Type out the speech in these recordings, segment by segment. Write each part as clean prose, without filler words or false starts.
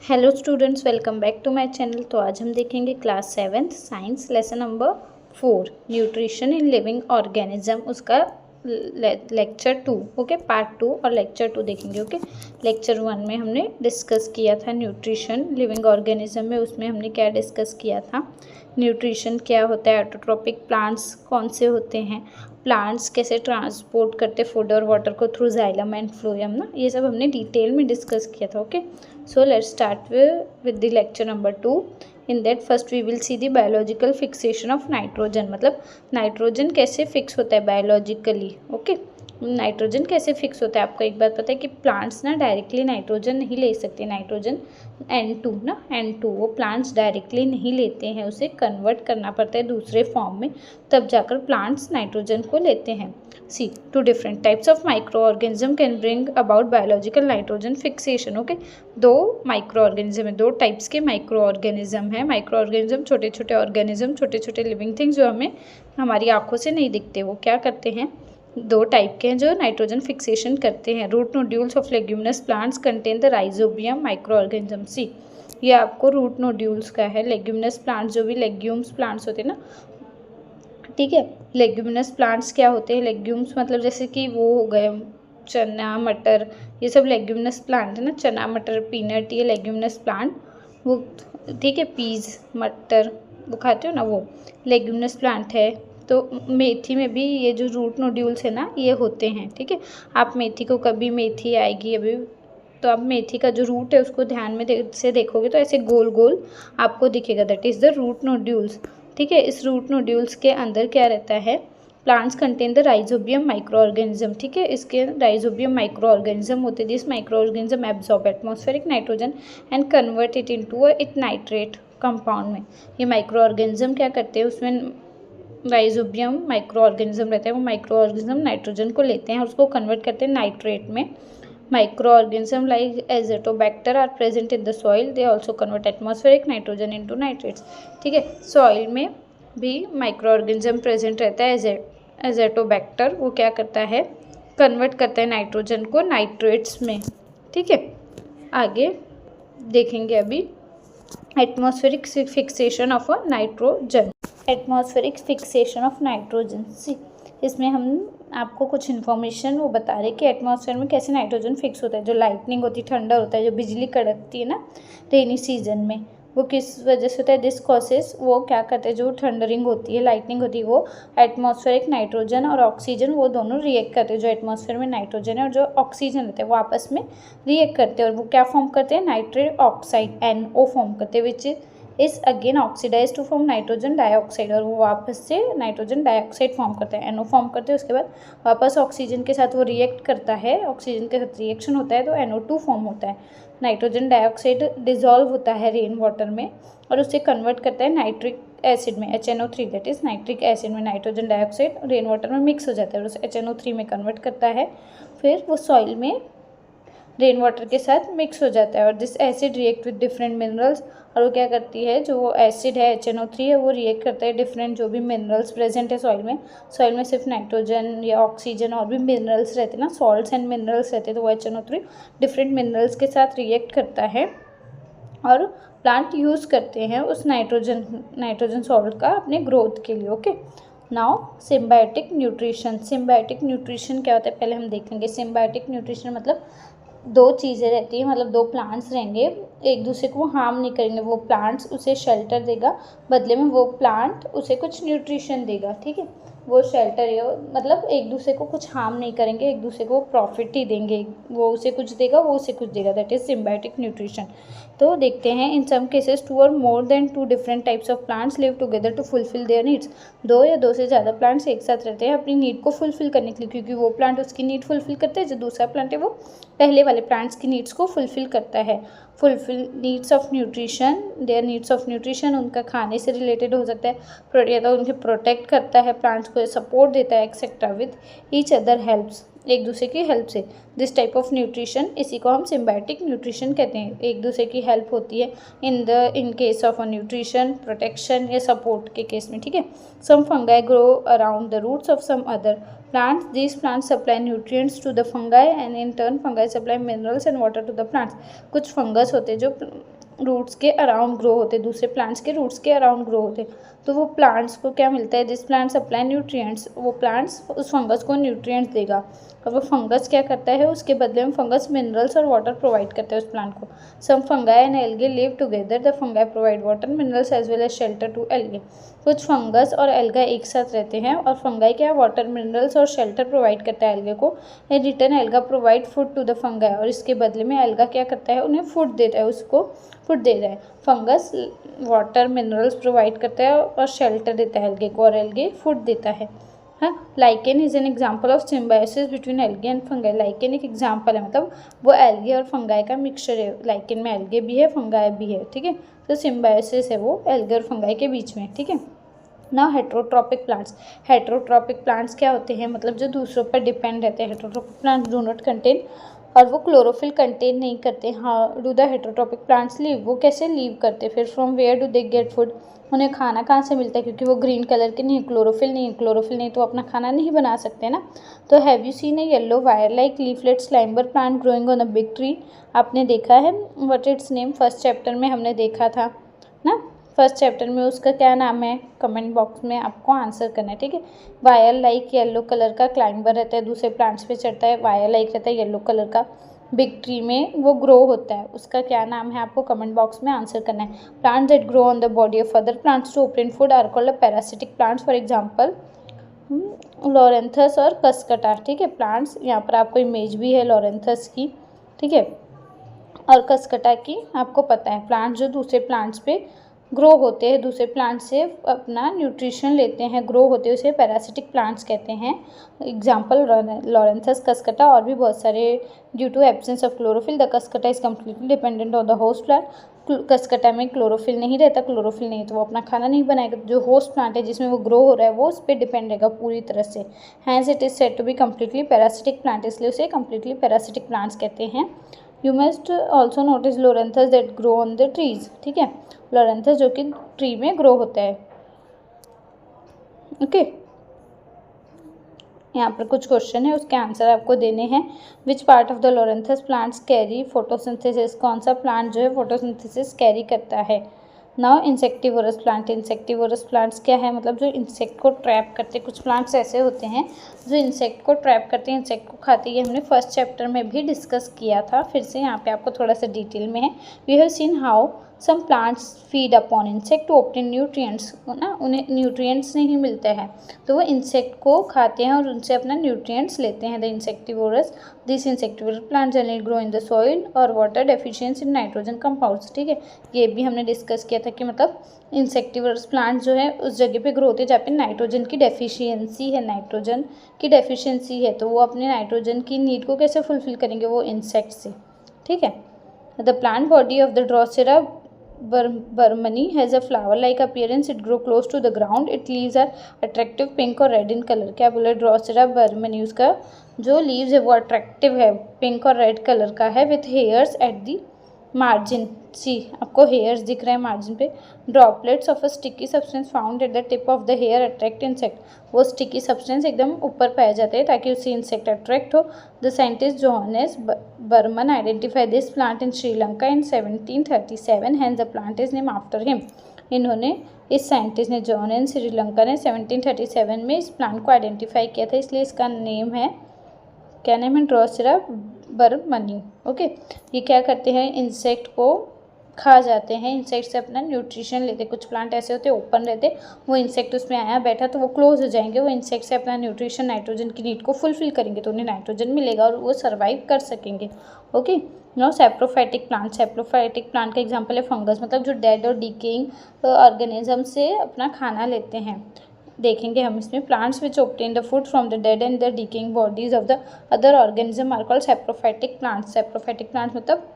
Hello students, welcome back to my channel. तो आज हम देखेंगे class 7 science lesson number 4 nutrition in living organism, उसका लेक्चर 2। ओके, पार्ट 2 और लेक्चर 2 देखेंगे। ओके, लेक्चर 1 में हमने डिस्कस किया था न्यूट्रिशन लिविंग ऑर्गेनिज्म में। उसमें हमने क्या डिस्कस किया था, न्यूट्रिशन क्या होता है, ऑटोट्रोपिक प्लांट्स कौन से होते हैं, प्लांट्स कैसे ट्रांसपोर्ट करते फूड और वाटर को थ्रू जाइलम एंड फ्लोएम ना, ये सब हमने डिटेल में डिस्कस किया था। Okay, so let's start with the lecture number 2. In that first we will see the biological fixation of nitrogen, मतलब नाइट्रोजन कैसे फिक्स होता है बायोलॉजिकली। ओके, नाइट्रोजन कैसे फिक्स होता है। आपको एक बात पता है कि प्लांट्स ना डायरेक्टली नाइट्रोजन नहीं ले सकते। नाइट्रोजन N2 ना, N2 वो प्लांट्स डायरेक्टली नहीं लेते हैं, उसे कन्वर्ट करना पड़ता है दूसरे फॉर्म में, तब जाकर प्लांट्स नाइट्रोजन को लेते हैं। See two different types of microorganism can bring about biological nitrogen fixation. Okay, दो माइक्रो ऑर्गेनिज्म है, दो टाइप्स के माइक्रो ऑर्गेनिज्म है। माइक्रो ऑर्गेनिज्म छोटे छोटे ऑर्गेनिज्म, छोटे छोटे लिविंग थिंग्स जो हमें हमारी आंखों से नहीं दिखते, वो क्या करते हैं, दो टाइप के हैं जो नाइट्रोजन फिक्सेशन करते हैं। Root nodules of leguminous plants contain the rhizobium microorganism. See ये आपको रूट नोड्यूल्स का है। लेग्यूमिनस प्लांट्स जो भी लेग्यूम्स प्लांट्स होते हैं ना, ठीक है, लेग्यूमिनस प्लांट्स क्या होते हैं, लेग्यूम्स मतलब जैसे कि वो हो गए चना मटर, ये सब लेग्यूमिनस प्लांट है ना, चना मटर पीनट, ये लेग्यूमिनस प्लांट वो, ठीक है, पीज मटर वो खाते हो ना, वो लेग्यूमिनस प्लांट है। तो मेथी में भी ये जो रूट नोड्यूल्स है ना, ये होते हैं। ठीक है, आप मेथी को कभी मेथी आएगी अभी, तो आप मेथी का जो रूट है उसको ध्यान में से देखोगे तो ऐसे गोल गोल आपको दिखेगा, that is the root nodules. ठीक है, इस रूट नोड्यूल्स के अंदर क्या रहता है, plants contain the rhizobium micro organism. ठीक है, इसके राइजोबियम माइक्रो ऑर्गेनिज्म होते हैं। This micro organism absorb atmospheric nitrogen and convert it into it nitrate compound में। ये माइक्रो ऑर्गेनिज्म क्या करते हैं, उसमें राइजोबियम माइक्रो ऑर्गेनिज्म रहते हैं, वो माइक्रो ऑर्गेनिज्म नाइट्रोजन को लेते हैं और उसको कन्वर्ट करते हैं नाइट्रेट में। Microorganisms like azotobacter are present in the soil. They also convert atmospheric nitrogen into nitrates. ठीक है, सॉइल में भी माइक्रो ऑर्गेनिज्म प्रेजेंट रहता है। एजेटोबैक्टर वो क्या करता है, कन्वर्ट करता है नाइट्रोजन को नाइट्रेट्स में। ठीक है, आगे देखेंगे अभी atmospheric fixation of a nitrogen. Atmospheric fixation of nitrogen, see इसमें हम आपको कुछ इन्फॉर्मेशन वो बता रहे कि एटमॉस्फेयर में कैसे नाइट्रोजन फिक्स होता है। जो लाइटनिंग होती है, ठंडा होता है, जो बिजली कड़कती है ना रेनी सीजन में, वो किस वजह से होता है, दिस कॉसेस, वो क्या करते हैं, जो थंडरिंग होती है, लाइटनिंग होती है, वो एटमॉस्फेरिक नाइट्रोजन और ऑक्सीजन वो दोनों रिएक्ट करते हैं। जो एटमॉस्फेयर में नाइट्रोजन है और जो ऑक्सीजन रहते हैं वो आपस में रिएक्ट करते हैं और वो क्या फॉर्म करते हैं, नाइट्रेट ऑक्साइड NO फॉर्म करते हैं, which is again oxidize to form nitrogen dioxide, और वो वापस से नाइट्रोजन डाइऑक्साइड फॉर्म करते हैं, NO फॉर्म करते हैं। उसके बाद वापस ऑक्सीजन के साथ वो रिएक्ट करता है, ऑक्सीजन के साथ रिएक्शन होता है तो NO2 फॉर्म होता है। नाइट्रोजन डाइऑक्साइड डिजॉल्व होता है रेन वाटर में और उसे कन्वर्ट करता है नाइट्रिक एसिड में, HNO3, that is nitric acid में नाइट्रोजन डाइऑक्साइड रेन वाटर में मिक्स हो जाता है और उसे HNO3 में कन्वर्ट करता है। फिर वो सॉइल में रेन वाटर के साथ मिक्स हो जाता है और this acid react with different minerals, और वो क्या करती है, जो वो एसिड है HNO3 है, वो रिएक्ट करता है डिफरेंट जो भी मिनरल्स प्रेजेंट है सॉइल में। सॉइल में सिर्फ नाइट्रोजन या ऑक्सीजन और भी मिनरल्स रहते हैं ना, सॉल्ट्स एंड मिनरल्स रहते हैं, तो वो HNO3 डिफरेंट मिनरल्स के साथ रिएक्ट करता है और प्लांट यूज़ करते हैं उस नाइट्रोजन सॉल्ट का अपने ग्रोथ के लिए। Okay, now symbiotic nutrition. Symbiotic nutrition क्या होता है पहले हम देख लेंगे। सिम्बायोटिक न्यूट्रिशन मतलब दो चीज़ें रहती हैं, मतलब दो प्लांट्स रहेंगे, एक दूसरे को हार्म नहीं करेंगे। वो प्लांट्स उसे शेल्टर देगा, बदले में वो प्लांट उसे कुछ न्यूट्रिशन देगा। ठीक है, वो शेल्टर है, मतलब एक दूसरे को कुछ हार्म नहीं करेंगे, एक दूसरे को प्रॉफिट ही देंगे, वो उसे कुछ देगा, वो उसे कुछ देगा, दैट इज सिम्बायोटिक न्यूट्रिशन। तो देखते हैं, इन सम केसेस 2 और more than 2 different types of plants live together to fulfil their needs. दो या दो से ज़्यादा प्लांट्स एक साथ रहते हैं अपनी नीड को फुलफिल करने के लिए, क्योंकि वो प्लांट उसकी नीड फुलफिल करता है, जो दूसरा प्लांट है वो पहले वाले प्लांट्स की नीड्स को फुलफिल करता है। Fulfil needs of nutrition, there needs of nutrition उनका खाने से रिलेटेड हो सकता है, या तो उनके प्रोटेक्ट करता है, प्लांट्स को सपोर्ट देता है etcetera, with each other helps, एक दूसरे की हेल्प से। दिस टाइप ऑफ न्यूट्रिशन, इसी को हम सिम्बायोटिक न्यूट्रिशन कहते हैं। एक दूसरे की हेल्प होती है in case of a nutrition, protection या सपोर्ट के केस में। ठीक है, some fungi grow around the roots of some other plants. These plants supply nutrients to the fungi and in turn fungi supply minerals and water to the plants. कुछ fungus होते हैं जो roots के around grow होते, दूसरे plants के roots के around grow होते। तो वो प्लांट्स को क्या मिलता है, दिस प्लांट सप्लाई न्यूट्रिएंट्स, वो प्लांट्स उस फंगस को न्यूट्रिएंट्स देगा। और वो फंगस क्या करता है, उसके बदले में फंगस मिनरल्स और वाटर प्रोवाइड करता है उस प्लांट को। Some fungi and algae live together, the fungi provide water minerals as well as shelter to algae. कुछ फंगस और एल्गा एक साथ रहते हैं और फंगाई क्या वाटर मिनरल्स और शेल्टर प्रोवाइड करता है एल्गे को। In return alga provide food to the fungi, और इसके बदले में एल्गा क्या करता है, उन्हें फूड देता है, उसको फूड दे रहा है। फंगस वाटर मिनरल्स प्रोवाइड करता है और शेल्टर देता है एल्गे को, और एल्गे फूड देता है। हाँ, lichen is an example of symbiosis between algae and fungi. Lichen एक एग्जाम्पल है, मतलब वो एल्गे और फंगाई का मिक्सचर है। लाइकेन में एल्गे भी है, फंगाई भी है, ठीक है। तो सिम्बायोसिस है वो एल्गे और फंगाई के बीच में, ठीक है। ना हेट्रोट्रॉपिक प्लांट्स, हेट्रोट्रॉपिक प्लांट्स क्या होते हैं, मतलब जो दूसरों पर डिपेंड रहते हैं। Heterotrophic plants do not contain, और वो क्लोरोफिल कंटेन नहीं करते। हाँ, do the heterotrophic plants live, वो कैसे लीव करते, फिर from where do they get food, उन्हें खाना कहाँ से मिलता है, क्योंकि वो ग्रीन कलर के नहीं, क्लोरोफिल नहीं, क्लोरोफिल नहीं तो अपना खाना नहीं बना सकते ना। तो have you seen a yellow wire like leaflet climber plant growing on a big tree, आपने देखा है, what its name, first chapter में हमने देखा था ना, फर्स्ट चैप्टर में उसका क्या नाम है, कमेंट बॉक्स में आपको आंसर करना है, ठीक है। वायर लाइक येलो कलर का क्लाइंबर रहता है, दूसरे प्लांट्स पे चढ़ता है, वायर लाइक रहता है येलो कलर का, बिग ट्री में वो ग्रो होता है, उसका क्या नाम है, आपको कमेंट बॉक्स में आंसर करना है। Plants that grow on the body of other plants to obtain food are called parasitic plants, for example Loranthus और कस्कटा, ठीक है। प्लांट्स, यहाँ पर आपको इमेज भी है लॉरेंथस की, ठीक है, और कस्कटा की, आपको पता है। प्लांट्स जो दूसरे प्लांट्स पे ग्रो होते हैं, दूसरे प्लांट से अपना न्यूट्रिशन लेते हैं, ग्रो होते हैं, उसे पैरासिटिक प्लांट्स कहते हैं। एग्जाम्पल लॉरेंथस, कस्कटा, और भी बहुत सारे। Due to absence of chlorophyll the cuscuta is completely dependent on the host plant. Cuscuta में क्लोरोफिल नहीं रहता, क्लोरोफिल नहीं तो वो अपना खाना नहीं बनाएगा। जो होस्ट प्लांट है जिसमें वो ग्रो हो रहा है वो उस पर डिपेंड रहेगा पूरी तरह से। Hence it is said to be completely parasitic plant, इसलिए उसे कम्प्लीटली पैरासिटिक प्लांट्स कहते हैं। You must also notice Loranthus that grow on the trees, ठीक है, लोरेंथस जो कि ट्री में ग्रो होता है, ओके। यहाँ पर कुछ क्वेश्चन है, उसके आंसर आपको देने हैं। Which part of the Loranthus plants carry photosynthesis, कौन सा प्लांट जो है फोटोसिंथेसिस कैरी करता है। Now insectivorous plant, insectivorous plants क्या है, मतलब जो इंसेक्ट को ट्रैप करते हैं। कुछ प्लांट्स ऐसे होते हैं जो इंसेक्ट को ट्रैप करते हैं, इंसेक्ट को खाते हैं। ये हमने फर्स्ट चैप्टर में भी डिस्कस किया था, फिर से यहाँ पे आपको थोड़ा सा डिटेल में है। We have seen how some plants feed upon insect to obtain nutrients, ना, उन्हें न्यूट्रिएंट्स नहीं मिलता है तो वो इंसेक्ट को खाते हैं और उनसे अपना न्यूट्रिएंट्स लेते हैं। The insectivorous, this insectivorous plant generally grow in the soil और water deficiency in nitrogen compounds, ठीक है। ये भी हमने डिस्कस किया था कि मतलब इंसेक्टिवोरस प्लांट जो है उस जगह पे ग्रो होते हैं जहाँ पे नाइट्रोजन की डेफिशिएंसी है, नाइट्रोजन की डेफिशिएंसी है, तो वो अपने नाइट्रोजन की नीड को कैसे फुलफिल करेंगे, वो इंसेक्ट से, ठीक है। The plant body of the Drosera burmannii has a flower-like appearance. It grow close to the ground. Its leaves are attractive pink और red in color. क्या बोले, ड्रोसेरा बर्मनी, उसका जो लीव्स है वो अट्रैक्टिव है, पिंक और रेड कलर का है, with hairs at the margin. See, आपको हेयर्स दिख रहे हैं मार्जिन पे। Droplets of a sticky substance found at the tip of the hair attract insect, वो स्टिकी सब्सटेंस एकदम ऊपर पाए जाते हैं ताकि उससे इंसेक्ट अट्रैक्ट हो। The scientist Johannes Burman identify this plant in Sri Lanka in 1737, hence the plant is name after him. इन्होंने, इस साइंटिस्ट ने, जोहानेस श्रीलंका ने 1737 में इस प्लांट को आइडेंटिफाई किया था, इसलिए इसका नेम है, क्या नेम है, ड्रोसेरा बर्मनी, ओके। ये क्या करते हैं, इंसेक्ट को खा जाते हैं, इंसेक्ट से अपना न्यूट्रिशन लेते। कुछ प्लांट ऐसे होते हैं ओपन रहते, वो इंसेक्ट उसमें आया बैठा तो वो क्लोज हो जाएंगे, वो इंसेक्ट से अपना न्यूट्रिशन, नाइट्रोजन की नीड को फुलफिल करेंगे तो उन्हें नाइट्रोजन मिलेगा और वो सर्वाइव कर सकेंगे, okay. No saprophytic plant, saprophytic plant का एग्जाम्पल है फंगस, मतलब जो डेड और डिकेइंग ऑर्गेनिज्म से अपना खाना लेते हैं। देखेंगे हम इसमें, plants which obtain the food from the dead and the decaying bodies of the other organism are called saprophytic plants. Saprophytic plants मतलब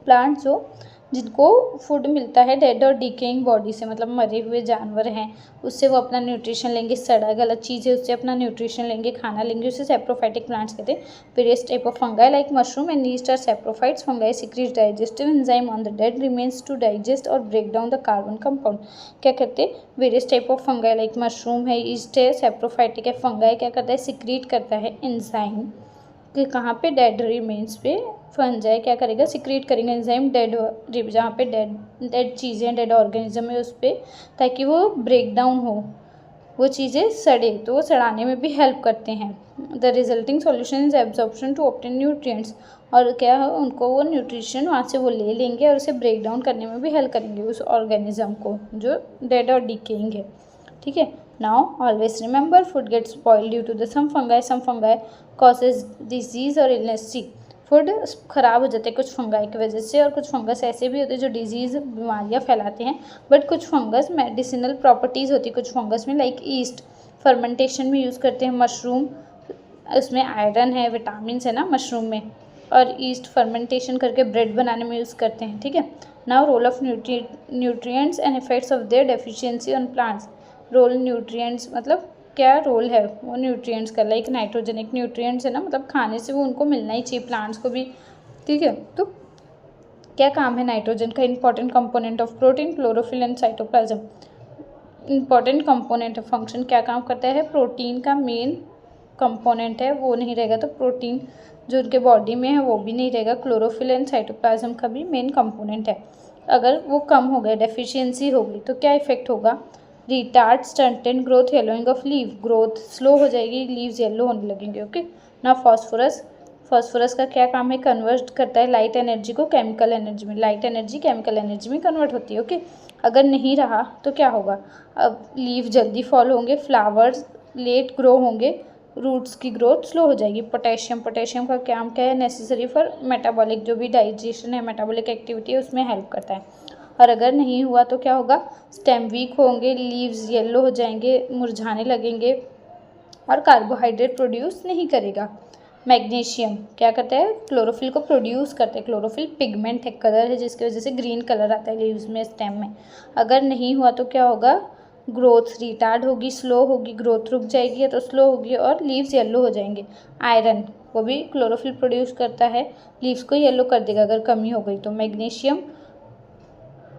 प्लांट्स जो जिनको फूड मिलता है डेड और डिकेइंग बॉडी से, मतलब मरे हुए जानवर हैं उससे वो अपना न्यूट्रिशन लेंगे, सड़ा गलत चीज़ है उससे अपना न्यूट्रिशन लेंगे, खाना लेंगे, उसे सैप्रोफाइटिक प्लांट्स कहते हैं। Various type of fungi like mushroom and yeast are saprophytes. Fungi secrete digestive enzyme on the dead remains to digest और break down the carbon compound. क्या करते हैं, various type of fungi like mushroom है, yeast है, saprophytic है। Fungi क्या करता है, सीक्रेट करता है एंजाइम कि कहाँ पे डेड रिमेन्स पे फंजाई क्या करेगा, सिक्रीट करेंगे एंजाइम डेड, जहाँ पे डेड चीज़ें, डेड ऑर्गेनिज्म है उस पर, ताकि वो ब्रेक डाउन हो, वो चीज़ें सड़े, तो वो सड़ाने में भी हेल्प करते हैं। The resulting solution is absorption to obtain nutrients, और क्या है, उनको वो न्यूट्रिशन वहाँ से वो ले लेंगे और उसे ब्रेक डाउन करने में भी हेल्प करेंगे उस ऑर्गेनिज्म को जो डेड और डिकेइंग है। ठीक है, now always remember food gets spoiled due to the some fungi causes disease और इलनेस। सी फूड ख़राब हो जाते हैं कुछ फंगाई की वजह से, और कुछ फंगस ऐसे भी होते हैं जो डिजीज़ बीमारियाँ फैलाते हैं, बट कुछ फंगस मेडिसिनल प्रॉपर्टीज़ होती है कुछ फंगस में, लाइक ईस्ट फर्मेंटेशन में यूज़ करते हैं, मशरूम उसमें आयरन है, विटामिन है ना मशरूम में, और ईस्ट फर्मेंटेशन करके ब्रेड बनाने में यूज़ करते हैं। ठीक है, now role of nutrients and effects of their deficiency on plants. Role nutrients मतलब क्या रोल है वो न्यूट्रिएंट्स का, लाइक नाइट्रोजेनिक न्यूट्रिएंट्स है ना, मतलब खाने से वो उनको मिलना ही चाहिए प्लांट्स को भी। ठीक है, तो क्या काम है नाइट्रोजन का, important component of protein, chlorophyll and cytoplasm. Important component of function, क्या काम करता है, प्रोटीन का मेन कंपोनेंट है, वो नहीं रहेगा तो प्रोटीन जो उनके बॉडी में है वो भी नहीं रहेगा। क्लोरोफिल एंड साइटोप्लाज्म का भी मेन कंपोनेंट है। अगर वो कम हो गए, डेफिशिएंसी हो गई, तो क्या इफेक्ट होगा, retard stunted growth, yellowing of leave, growth slow हो जाएगी, लीव्स येलो होने लगेंगे। ओके, ना फॉस्फोरस का क्या काम है, कन्वर्ट करता है लाइट एनर्जी को केमिकल एनर्जी में, लाइट एनर्जी केमिकल एनर्जी में कन्वर्ट होती है। ओके, अगर नहीं रहा तो क्या होगा, अब लीव जल्दी फॉल होंगे, फ्लावर्स लेट ग्रो होंगे, रूट्स की ग्रोथ स्लो हो जाएगी। पोटेशियम का काम क्या है, नेसेसरी फॉर मेटाबॉलिक, जो भी डाइजेशन है, मेटाबॉलिक एक्टिविटी है, उसमें हेल्प करता है। और अगर नहीं हुआ तो क्या होगा, स्टेम वीक होंगे, लीव्स येलो हो जाएंगे, मुरझाने लगेंगे, और कार्बोहाइड्रेट प्रोड्यूस नहीं करेगा। मैग्नीशियम क्या करता है, क्लोरोफिल को प्रोड्यूस करता है। क्लोरोफिल पिगमेंट है, कलर है, जिसकी वजह से ग्रीन कलर आता है लीव्स में, स्टेम में। अगर नहीं हुआ तो क्या होगा, ग्रोथ रिटार्ड होगी, स्लो होगी, ग्रोथ रुक जाएगी या तो स्लो होगी, और लीव्स येलो हो जाएंगे। आयरन वो भी क्लोरोफिल प्रोड्यूस करता है, लीव्स को येलो कर देगा अगर कमी हो गई तो।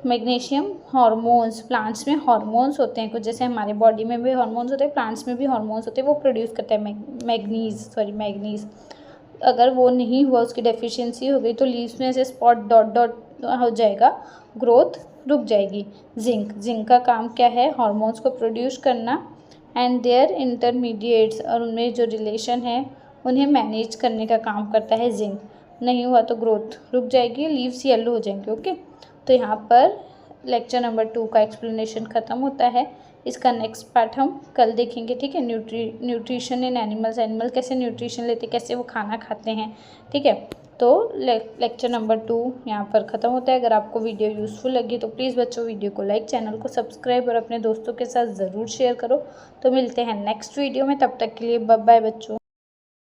मैग्नीशियम हार्मोन्स, प्लांट्स में हार्मोन्स होते हैं कुछ, जैसे हमारे बॉडी में भी हार्मोन्स होते हैं, प्लांट्स में भी हार्मोन्स होते हैं, वो प्रोड्यूस करता है मैग्नीज। अगर वो नहीं हुआ, उसकी डेफिशिएंसी हो गई, तो लीव्स में ऐसे स्पॉट डॉट डॉट हो जाएगा, ग्रोथ रुक जाएगी। जिंक का काम क्या है, हार्मोन्स को प्रोड्यूस करना, एंड देयर इंटरमीडिएट्स, और उनमें जो रिलेशन है उन्हें मैनेज करने का काम करता है जिंक। नहीं हुआ तो ग्रोथ रुक जाएगी, लीव्स येलो हो जाएंगे। ओके, तो यहाँ पर लेक्चर नंबर 2 का एक्सप्लेनेशन ख़त्म होता है। इसका नेक्स्ट पार्ट हम कल देखेंगे। ठीक है, न्यूट्रिशन इन एनिमल्स, एनिमल कैसे न्यूट्रिशन लेते, कैसे वो खाना खाते हैं। ठीक है, तो लेक्चर नंबर 2 यहाँ पर ख़त्म होता है। अगर आपको वीडियो यूज़फुल लगी तो प्लीज़ बच्चों वीडियो को लाइक, चैनल को सब्सक्राइब और अपने दोस्तों के साथ ज़रूर शेयर करो। तो मिलते हैं नेक्स्ट वीडियो में, तब तक के लिए बाय बाय बच्चों।